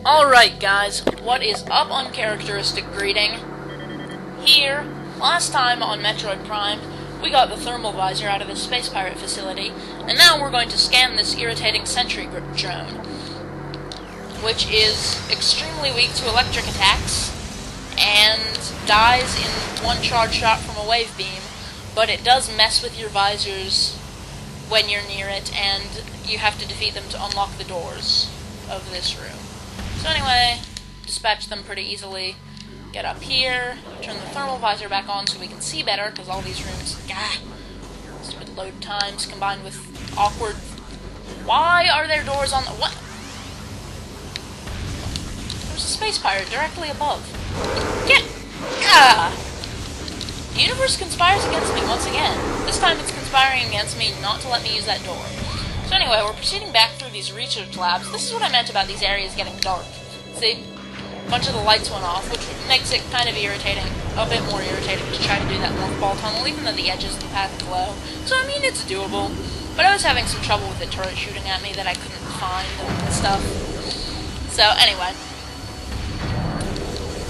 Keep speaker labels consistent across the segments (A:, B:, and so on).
A: Alright guys, what is up Uncharacteristic Greeting? Here, last time on Metroid Prime, we got the thermal visor out of the space pirate facility, and now we're going to scan this irritating sentry drone, which is extremely weak to electric attacks, and dies in one charge shot from a wave beam, but it does mess with your visors when you're near it, and you have to defeat them to unlock the doors of this room. So anyway, dispatch them pretty easily. Get up here, turn the thermal visor back on so we can see better, because all these rooms, stupid load times combined with awkward... Why are there doors on the... What? There's a space pirate directly above. Get... The universe conspires against me once again. This time it's conspiring against me not to let me use that door. So anyway, we're proceeding back through these research labs. This is what I meant about these areas getting dark. See, a bunch of the lights went off, which makes it kind of irritating, a bit more irritating to try to do that North Ball tunnel, even though the edges of the path glow. So I mean, it's doable, but I was having some trouble with the turret shooting at me that I couldn't find and stuff. So anyway,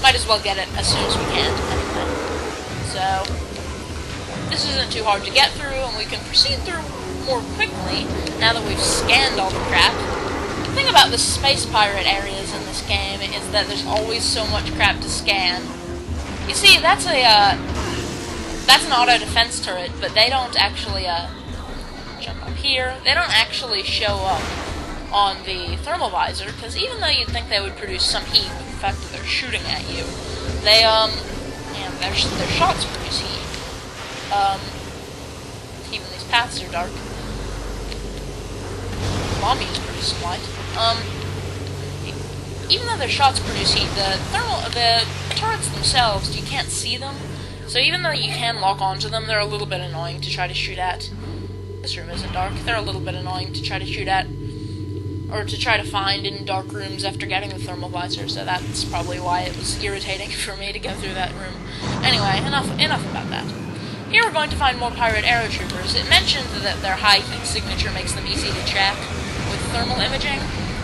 A: might as well get it as soon as we can, anyway. So, this isn't too hard to get through, and we can proceed through more quickly, now that we've scanned all the crap. The thing about the space pirate areas in this game is that there's always so much crap to scan. You see, that's an auto defense turret, but they don't actually, jump up here, they don't actually show up on the thermal visor, because even though you'd think they would produce some heat with the fact that they're shooting at you, they, their shots produce heat. Even these paths are dark. Mommy is produce light. Even though their shots produce heat, the turrets themselves, you can't see them. So even though you can lock onto them, they're a little bit annoying to try to shoot at. This room isn't dark. They're a little bit annoying to try to shoot at, or to try to find in dark rooms after getting the thermal visor. So that's probably why it was irritating for me to go through that room. Anyway, enough about that. Here we're going to find more pirate aero troopers. It mentioned that their high heat signature makes them easy to track with thermal imaging.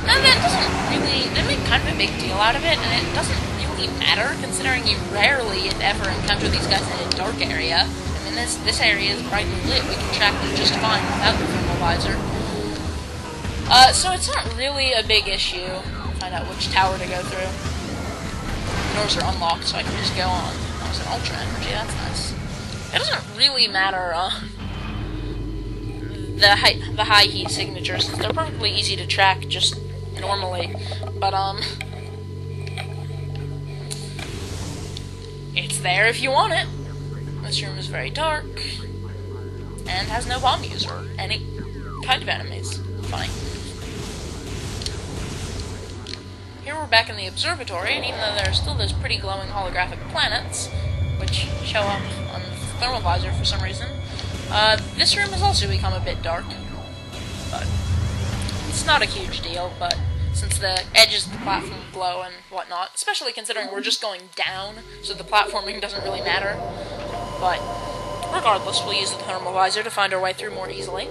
A: Now that doesn't really, they make kind of a big deal out of it, and it doesn't really matter considering you rarely, if ever, encounter these guys in a dark area. I mean, this area is brightly lit. We can track them just fine without the thermal visor. So it's not really a big issue. Find out which tower to go through. Doors are unlocked, so I can just go on. Oh, it's an ultra energy. That's nice. It doesn't really matter, the high heat signatures, because they're perfectly easy to track just normally, but, it's there if you want it. This room is very dark, and has no bomb user, or any kind of enemies. Funny. Here we're back in the observatory, and even though there are still those pretty glowing holographic planets, which show up on the thermal visor for some reason, this room has also become a bit dark, but it's not a huge deal, but since the edges of the platform glow and whatnot, especially considering we're just going down, so the platforming doesn't really matter, but regardless, we'll use the thermal visor to find our way through more easily.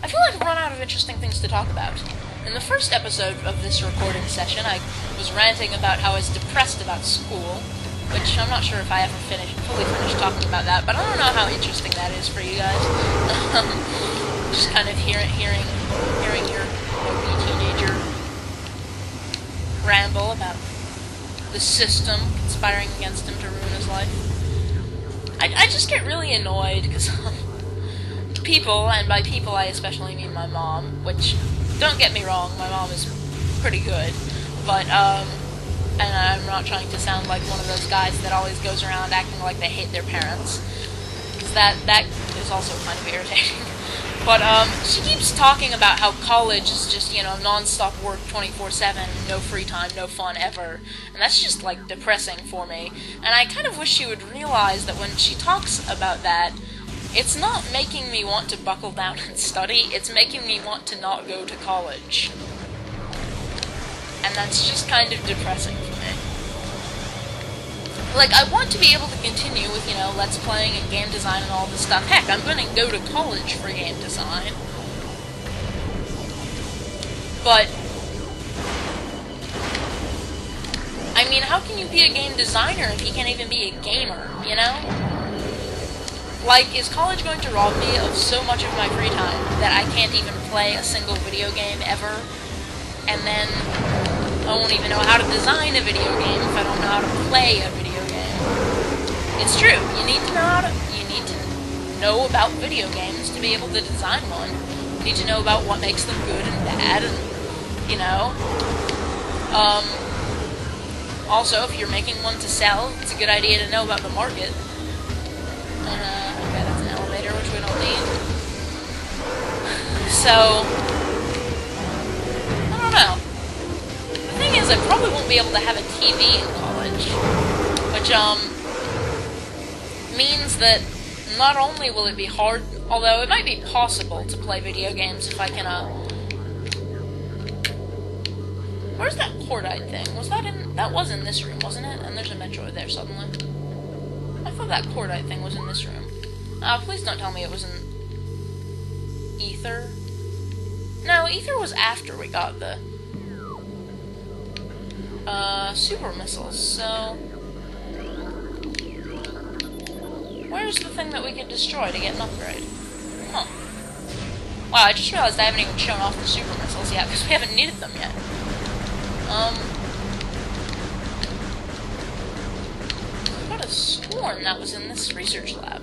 A: I feel like I've run out of interesting things to talk about. In the first episode of this recording session, I was ranting about how I was depressed about school, which I'm not sure if I ever fully finished talking about that, but I don't know how interesting that is for you guys. Just kind of hearing your teenager ramble about the system conspiring against him to ruin his life. I just get really annoyed, because people, and by people I especially mean my mom, which, don't get me wrong, my mom is pretty good, but, and I'm not trying to sound like one of those guys that always goes around acting like they hate their parents, because that is also kind of irritating. But, she keeps talking about how college is just, non-stop work 24/7, no free time, no fun ever, and that's just, like, depressing for me, and I kind of wish she would realize that when she talks about that, it's not making me want to buckle down and study, it's making me want to not go to college. And that's just kind of depressing for me. Like, I want to be able to continue with, Let's Playing and game design and all this stuff. Heck, I'm going to go to college for game design. But I mean, how can you be a game designer if you can't even be a gamer, you know? Like, is college going to rob me of so much of my free time that I can't even play a single video game ever? And then I won't even know how to design a video game if I don't know how to play a video game. It's true. You need to know about video games to be able to design one. You need to know about what makes them good and bad, and you know. Also, if you're making one to sell, it's a good idea to know about the market. Okay, that's an elevator, which we don't need. So, I don't know. The thing is, I probably won't be able to have a TV in college, which, means that not only will it be hard, although it might be possible to play video games if I can, where's that cordite thing? Was that in... That was in this room, wasn't it? And there's a Metroid there suddenly. I thought that cordite thing was in this room. Please don't tell me it was in... Ether? No, Ether was after we got the... super missiles, so... Where's the thing that we could destroy to get an upgrade? Huh. Wow, I just realized I haven't even shown off the super missiles yet, because we haven't needed them yet. I could have sworn that was in this research lab.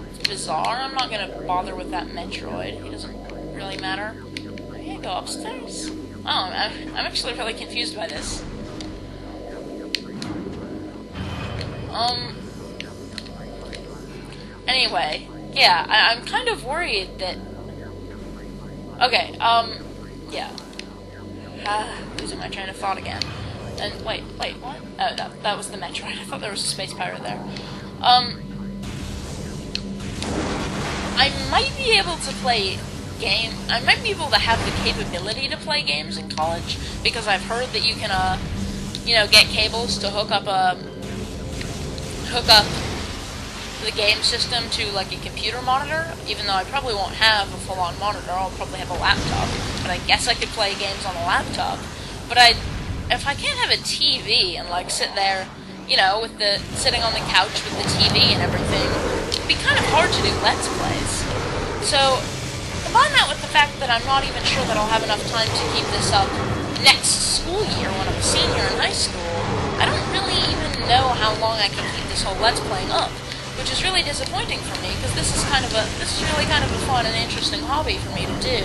A: It's bizarre. I'm not gonna bother with that Metroid. He doesn't really matter. Maybe I go upstairs? Oh, I'm actually really confused by this. Anyway, yeah, I'm kind of worried that... Okay, yeah. Losing my train of thought again. And wait, what? Oh, that was the Metroid. I thought there was a space pirate there. I might be able to play I might be able to have the capability to play games in college, because I've heard that you can, you know, get cables to hook up the game system to, like, a computer monitor, even though I probably won't have a full-on monitor. I'll probably have a laptop, but I guess I could play games on a laptop. But if I can't have a TV and, like, sit there, you know, sitting on the couch with the TV and everything, it'd be kind of hard to do Let's Plays. So, combine that with the fact that I'm not even sure that I'll have enough time to keep this up next school year when I'm a senior in high school, I don't really even know how long I can keep this whole Let's Playing up. Which is really disappointing for me, because this is really kind of a fun and interesting hobby for me to do,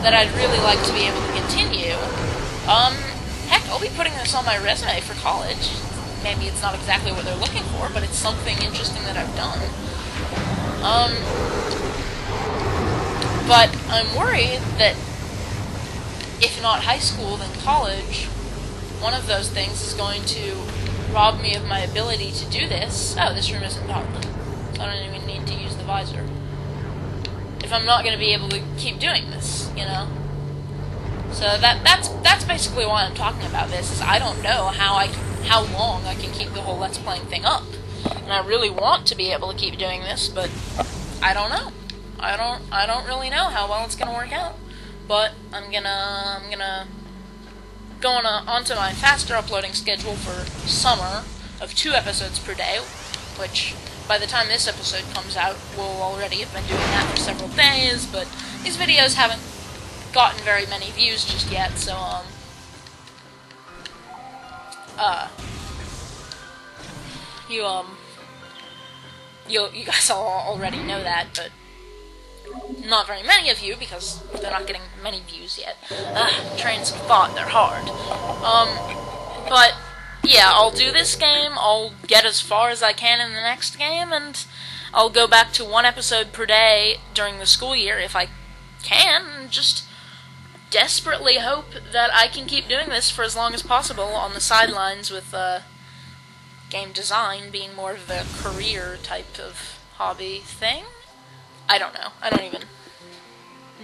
A: that I'd really like to be able to continue. Heck, I'll be putting this on my resume for college. Maybe it's not exactly what they're looking for, but it's something interesting that I've done. But I'm worried that if not high school, then college, one of those things is going to rob me of my ability to do this. Oh, this room isn't dark. I don't even need to use the visor. If I'm not going to be able to keep doing this, you know? So that's basically why I'm talking about this, is I don't know how long I can keep the whole Let's Playing thing up. And I really want to be able to keep doing this, but I don't know. I don't really know how well it's going to work out. But I'm gonna go onto my faster uploading schedule for summer of 2 episodes per day, which by the time this episode comes out, we'll already have been doing that for several days, but these videos haven't gotten very many views just yet, so, you guys all already know that, but not very many of you, because they're not getting many views yet. Trains of thought, they're hard. But, yeah, I'll do this game, I'll get as far as I can in the next game, and I'll go back to 1 episode per day during the school year if I can, and just desperately hope that I can keep doing this for as long as possible on the sidelines, with, game design being more of a career type of hobby thing. I don't know. I don't even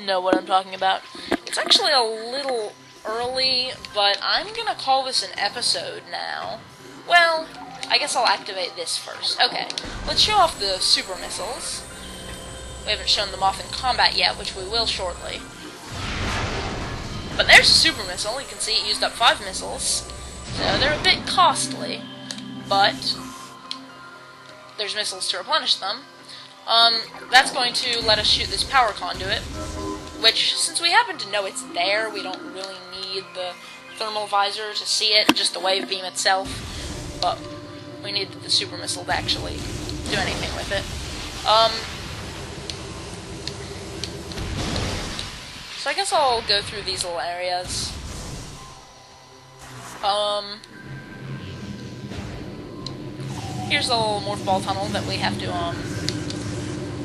A: know what I'm talking about. It's actually a little early, but I'm gonna call this an episode now. Well, I guess I'll activate this first. Okay, let's show off the super missiles. We haven't shown them off in combat yet, which we will shortly. But there's a super missile. You can see it used up 5 missiles. So they're a bit costly, but there's missiles to replenish them. That's going to let us shoot this power conduit, which, since we happen to know it's there, we don't really need the thermal visor to see it, just the wave beam itself, but we need the super missile to actually do anything with it. So I guess I'll go through these little areas. Here's the little morph ball tunnel that we have to,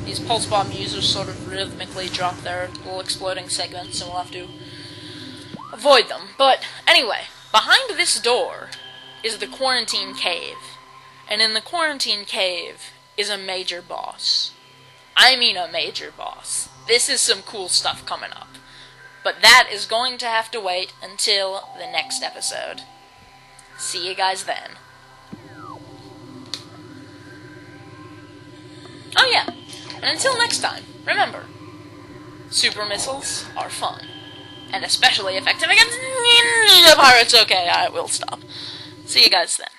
A: these pulse bomb users sort of rhythmically drop their little exploding segments, and we'll have to avoid them. But anyway, behind this door is the quarantine cave, and in the quarantine cave is a major boss. I mean a major boss. This is some cool stuff coming up. But that is going to have to wait until the next episode. See you guys then. Oh yeah, and until next time, remember, super missiles are fun, and especially effective against ninja pirates. Okay, I will stop. See you guys then.